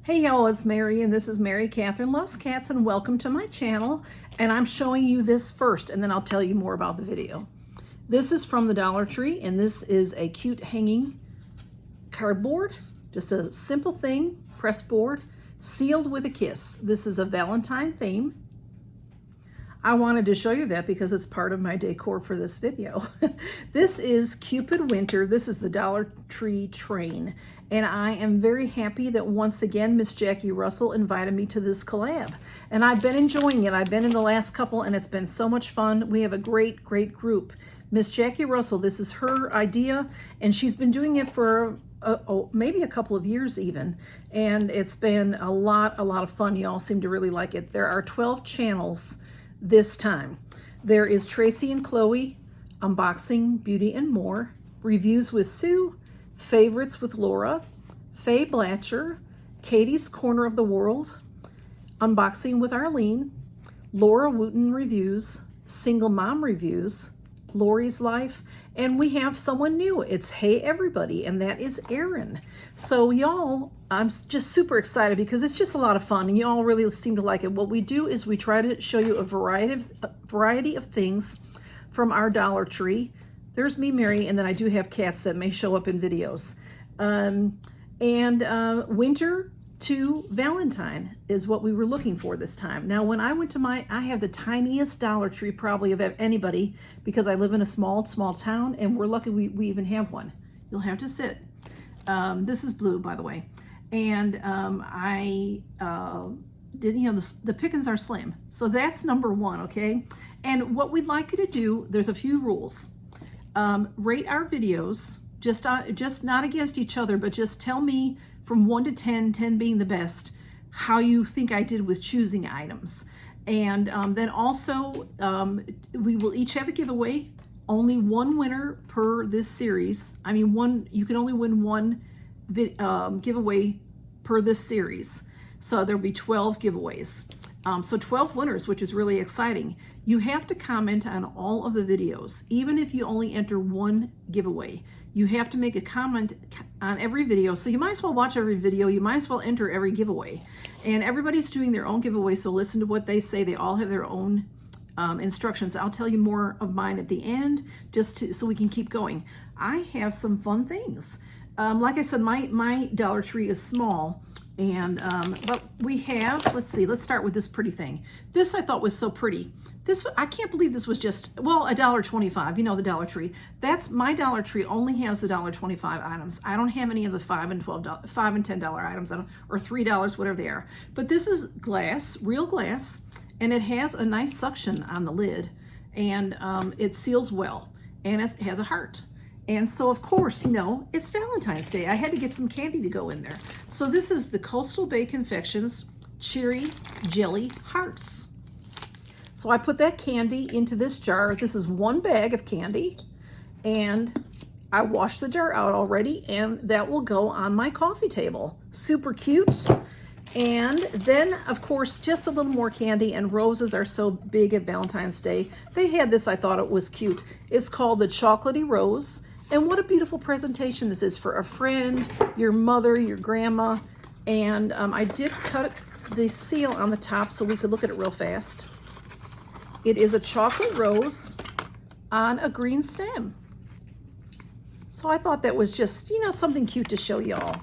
Hey y'all, it's Mary and this is Mary Catherine Loves Cats and welcome to my channel. And I'm showing you this first and then I'll tell you more about the video. This is from the Dollar Tree and this is a cute hanging cardboard. Just a simple thing, press board, sealed with a kiss. This is a Valentine theme. I wanted to show you that because it's part of my decor for this video. This is Cupid Winter. This is the Dollar Tree train. And I am very happy that once again, Miss Jackie Russell invited me to this collab. And I've been enjoying it. I've been in the last couple and it's been so much fun. We have a great group. Miss Jackie Russell, this is her idea and she's been doing it for maybe a couple of years even. And it's been a lot of fun. You all seem to really like it. There are 12 channels this time. There is Tracy and Chloe, Unboxing, Beauty and More, Reviews with Sue, Favorites with Laura, Faye Blatcher, Katie's Corner of the World, Unboxing with Arlene, Laura Wooten Reviews, Single Mom Reviews, Lori's Life, and we have someone new. It's Hey Everybody, and that is Erin. So y'all, I'm just super excited because it's just a lot of fun and y'all really seem to like it. What we do is we try to show you a variety of things from our Dollar Tree. There's me, Mary, and then I do have cats that may show up in videos. Winter to Valentine is what we were looking for this time. Now, when I went to I have the tiniest Dollar Tree probably of anybody because I live in a small town and we're lucky we even have one. You'll have to sit. This is blue, by the way. And I did, you know, the pickings are slim. So that's number one, okay? And what we'd like you to do, there's a few rules. Rate our videos, just not against each other, but just tell me from 1 to 10, 10 being the best, how you think I did with choosing items. And then also, we will each have a giveaway. Only one winner per this series. I mean, you can only win one giveaway per this series. So there'll be 12 giveaways. So 12 winners, which is really exciting. You have to comment on all of the videos, even if you only enter one giveaway. You have to make a comment on every video. So you might as well watch every video. You might as well enter every giveaway. And everybody's doing their own giveaway, so listen to what they say. They all have their own instructions. I'll tell you more of mine at the end, so we can keep going. I have some fun things. Like I said, my Dollar Tree is small. And but we have, let's see, let's start with this pretty thing. This I thought was so pretty. I can't believe this was just, well, $1.25, you know, the Dollar Tree. That's my Dollar Tree only has the $1.25 items. I don't have any of the $5 and $10 items, or $3, whatever they are. But this is glass, real glass, and it has a nice suction on the lid, and it seals well, and it has a heart. And so, of course, you know, it's Valentine's Day. I had to get some candy to go in there. So this is the Coastal Bay Confections Cherry Jelly Hearts. So I put that candy into this jar. This is one bag of candy. And I washed the jar out already. And that will go on my coffee table. Super cute. And then, of course, just a little more candy. And roses are so big at Valentine's Day. They had this, I thought it was cute. It's called the Chocolatey Rose. And what a beautiful presentation this is for a friend, your mother, your grandma. And I did cut the seal on the top so we could look at it real fast. It is a chocolate rose on a green stem. So I thought that was just, you know, something cute to show y'all.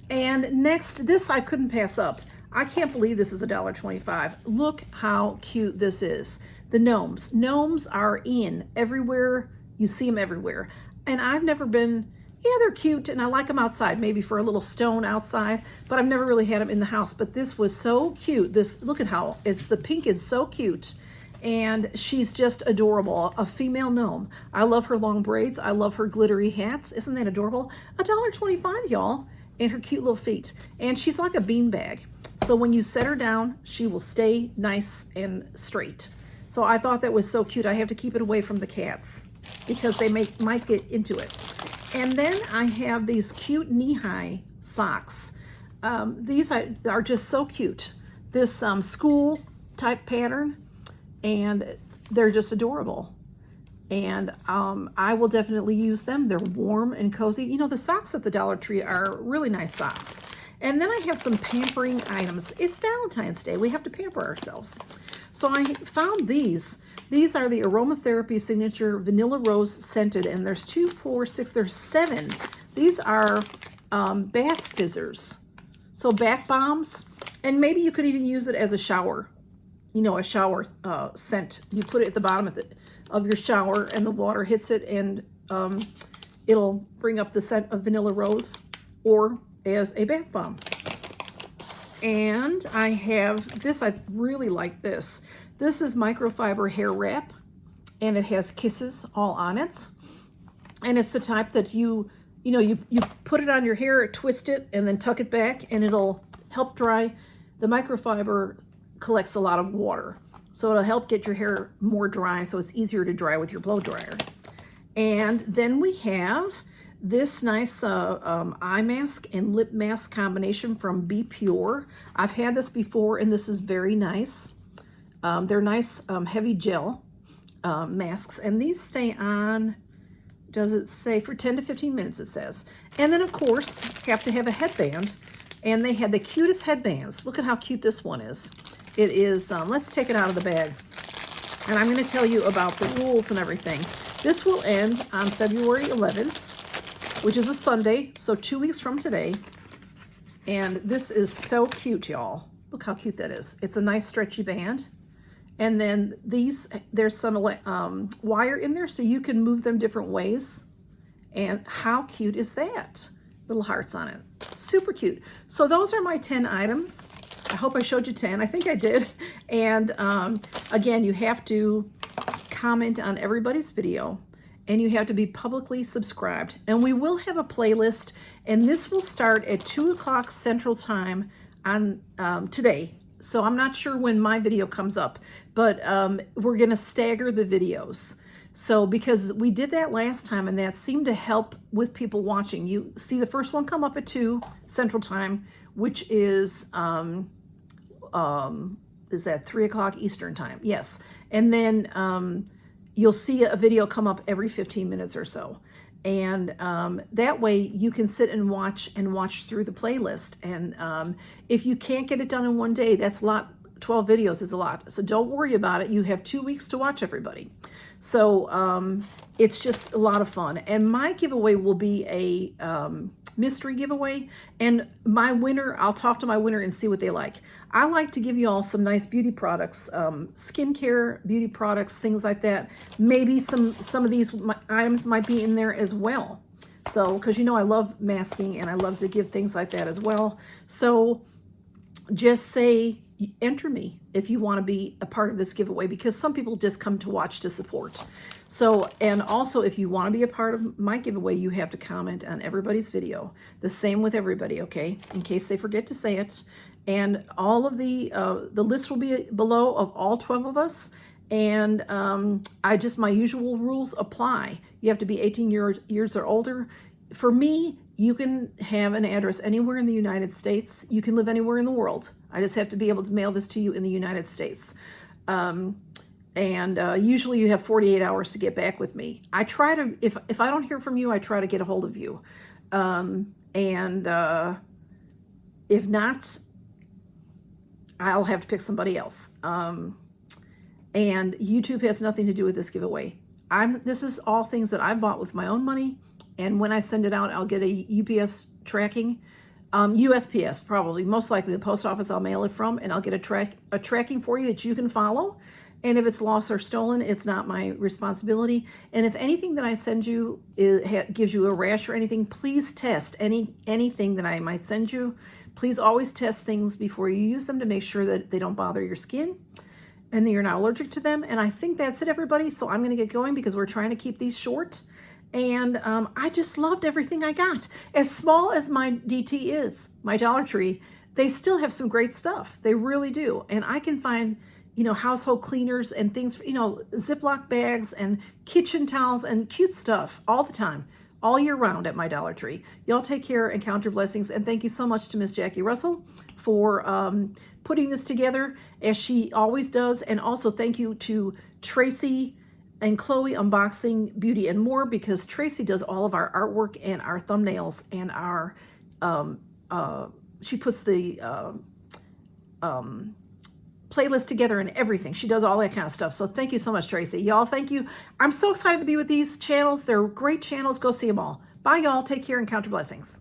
And next, this I couldn't pass up. I can't believe this is $1.25. Look how cute this is. The gnomes. Gnomes are in everywhere. You see them everywhere. And I've never been, yeah, they're cute and I like them outside, maybe for a little stone outside, but I've never really had them in the house. But this was so cute. Look at how the pink is so cute. And she's just adorable, a female gnome. I love her long braids. I love her glittery hats. Isn't that adorable? $1.25, y'all, and her cute little feet. And she's like a beanbag. So when you set her down, she will stay nice and straight. So I thought that was so cute. I have to keep it away from the cats because they might get into it. And then I have these cute knee-high socks. These are just so cute. This school type pattern, and they're just adorable. And I will definitely use them. They're warm and cozy. You know, the socks at the Dollar Tree are really nice socks. And then I have some pampering items. It's Valentine's Day. We have to pamper ourselves. So I found these. These are the Aromatherapy Signature Vanilla Rose Scented, and there's 2, 4, 6, there's 7. These are bath fizzers. So bath bombs, and maybe you could even use it as a shower, you know, a shower scent. You put it at the bottom of your shower and the water hits it, and it'll bring up the scent of vanilla rose, or as a bath bomb. And I have this, I really like this. This is microfiber hair wrap, and it has kisses all on it. And it's the type that you put it on your hair, twist it, and then tuck it back, and it'll help dry. The microfiber collects a lot of water, so it'll help get your hair more dry, so it's easier to dry with your blow dryer. And then we have this nice eye mask and lip mask combination from Be Pure. I've had this before, and this is very nice. They're nice heavy gel masks, and these stay on, does it say, for 10 to 15 minutes, it says. And then, of course, have to have a headband, and they had the cutest headbands. Look at how cute this one is. It is, let's take it out of the bag, and I'm going to tell you about the rules and everything. This will end on February 11th, which is a Sunday, so 2 weeks from today. And this is so cute, y'all. Look how cute that is. It's a nice stretchy band. And then these, there's some wire in there, so you can move them different ways. And how cute is that? Little hearts on it. Super cute. So those are my 10 items. I hope I showed you 10. I think I did. And again, you have to comment on everybody's video, and you have to be publicly subscribed. And we will have a playlist, and this will start at 2 o'clock Central Time on today. So I'm not sure when my video comes up, but we're going to stagger the videos. So because we did that last time, and that seemed to help with people watching. You see the first one come up at 2 Central Time, which is that 3 o'clock Eastern Time? Yes. And then you'll see a video come up every 15 minutes or so. And that way you can sit and watch through the playlist. And if you can't get it done in one day, that's a lot. 12 videos is a lot. So don't worry about it. You have 2 weeks to watch everybody. So it's just a lot of fun. And my giveaway will be a mystery giveaway. And my winner, I'll talk to my winner and see what they like. I like to give you all some nice beauty products, skincare, beauty products, things like that. Maybe some of these items might be in there as well. So, because you know I love masking, and I love to give things like that as well. So just say, enter me if you want to be a part of this giveaway, because some people just come to watch to support. So, and also if you want to be a part of my giveaway, you have to comment on everybody's video. The same with everybody, okay? In case they forget to say it. And all of the list will be below of all 12 of us. And my usual rules apply. You have to be 18 years or older. For me, you can have an address anywhere in the United States. You can live anywhere in the world. I just have to be able to mail this to you in the United States. Usually you have 48 hours to get back with me. I try to, if I don't hear from you, I try to get a hold of you. If not, I'll have to pick somebody else. And YouTube has nothing to do with this giveaway. This is all things that I bought with my own money. And when I send it out, I'll get a UPS tracking, USPS probably, most likely the post office I'll mail it from, and I'll get a tracking for you that you can follow. And if it's lost or stolen, it's not my responsibility. And if anything that I send you gives you a rash or anything, please test anything that I might send you. Please always test things before you use them to make sure that they don't bother your skin and that you're not allergic to them. And I think that's it, everybody. So I'm going to get going because we're trying to keep these short. And I just loved everything I got. As small as my DT is, my Dollar Tree, they still have some great stuff. They really do. And I can find, household cleaners and things, Ziploc bags and kitchen towels and cute stuff all the time, all year round at my Dollar Tree. Y'all take care and count your blessings. And thank you so much to Miss Jackie Russell for putting this together, as she always does. And also thank you to Tracy and Chloe Unboxing Beauty and More, because Tracy does all of our artwork and our thumbnails and our she puts the playlist together and everything. She does all that kind of stuff. So thank you so much, Tracy. Y'all, thank you. I'm so excited to be with these channels. They're great channels. Go see them all. Bye, y'all. Take care and count your blessings.